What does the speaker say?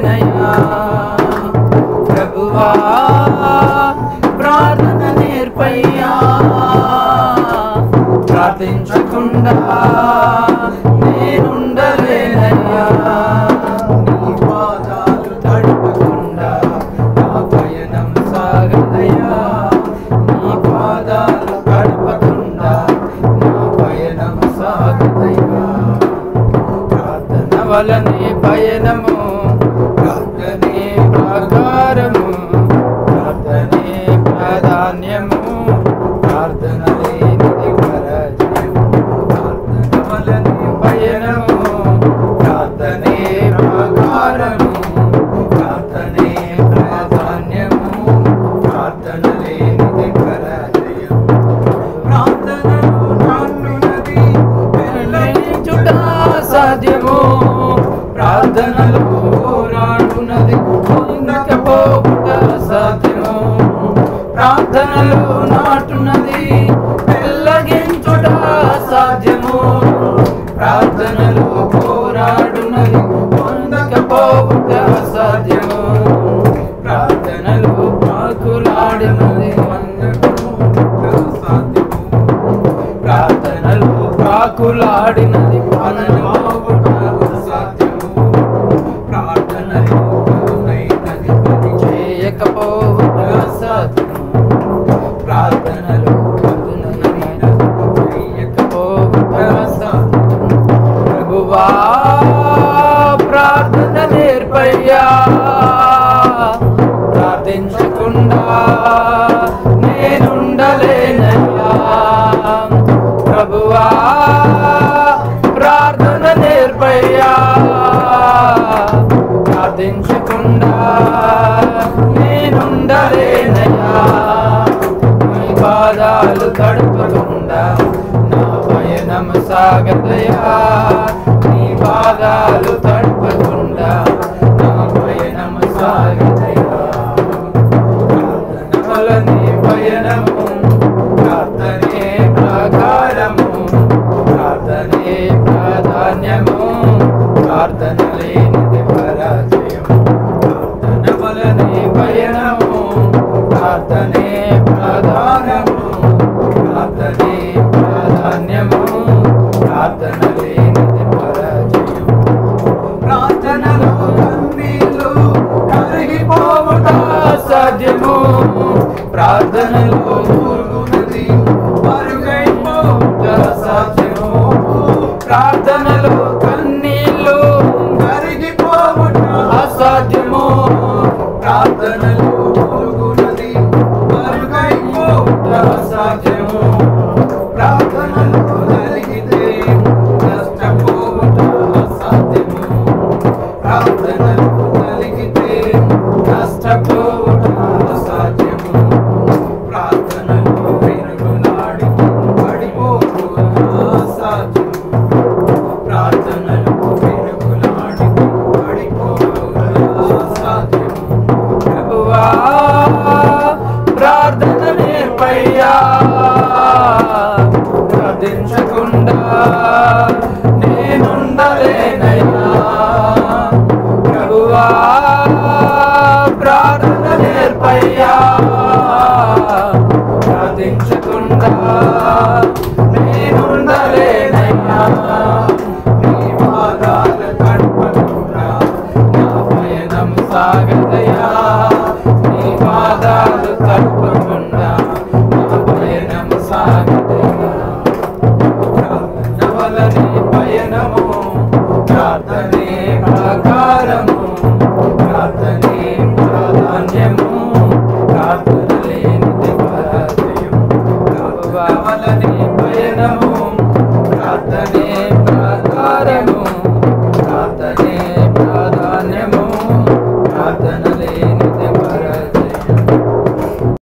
ఉండలేనయ్యా ప్రభువా ప్రార్థన నేర్పయ్యా ప్రార్థించకుండా నేనుండలేనయ్యా నీ పాదాలు తడపకుండా నా పయనం సాగదయ్యా నీ పాదాలు తడపకుండా నా పయనం సాగదయ్యా ప్రార్థన వలనే పయనము ప్రార్థనే ప్రాకారము ప్రార్థనే ప్రాధాన్యము ప్రార్థన లేనిది పరాజయము ప్రార్థన వలనే పయనము ప్రార్థనే ప్రాకారము ప్రార్థనే ప్రాధాన్యము ప్రార్థన లేనిది పరాజయము ప్రార్థనలో నాటునది వెల్లడించుట సాధ్యము ప్రార్థనలో పోరాడునది పొందకపోవుట సాధ్యము ప్రార్థనలో నాటునది వెల్లగించుట సాధ్యము ప్రార్థనలో పోరాడునది పొందకపోవుట సాధ్యము ప్రార్థనలో పాకులాడినది పొందకపోవుట సాధ్యము ప్రార్థనలో పాకులాడినది పొందకపోవుట సాధ్యము ప్రార్థనలో పదునైనది పని చేయకపోవుట సాధ్యము ప్రార్థనలో పదునైనది చేయకపోవుట సాధ్యము ప్రభువా ప్రార్థన నేర్పయ్యా ప్రార్థించకుండా నేనుండలేనయ్యా ప్రభువా ప్రార్థన నేర్పయ్యా ప్రార్థించకుండా నేనుండలేనయ్యా నీ పాదాలు తడపకుండా నా పయనం సాగదయ్యా నీ పాదాలు తడపకుండా నా పయనం సాగదయ్యా ప్రార్థన వలనే పయనము ప్రార్థనే ప్రాకారము ప్రార్థనే ప్రాధాన్యము ప్రార్థన లేనిది పరాజయము ప్రార్థన వలనే పయనము ప్రార్థనే ప్రాధాన్యము ప్రార్థనే ప్రాధాన్యము ప్రార్థన లేనిది పరాజయము ప్రార్థనలో కన్నీళ్ళు కరిగిపోవుట సాధ్యము ప్రార్థనలో మూలుగునది మరుగైపోవుట సాధ్యము ప్రార్థనలో కన్నీళ్ళు కరిగిపోవుట అసాధ్యము ప్రార్థనలో మూలుగునది మరుగైపోవుట అసాధ్యము ప్రార్థనలో నలిగితే నష్టపోవుట అసాధ్యము ప్రార్థనలో నలిగితే నష్టపోవుట అసాధ్యము ప్రార్థనలో వెనుకలాడి పడిపోవుట అసాధ్యము ప్రార్థనలో వెనుకలాడి పడిపోవుట అసాధ్యము ప్రభువా ప్రార్థన నేర్పయ్యా ప్రార్థించకుండా నేనుండలేనయ్యా ప్రభువా ప్రార్థన నేర్పయ్యా ప్రార్థించకుండా నేనుండలేనయ్యా నీ పాదాలు తడపకుండా నా పయనం సాగదయ్యా నీ పాదాలు తడపకుండా నా పయనం సాగదయ్యా ప్రార్థన వలనే పయనము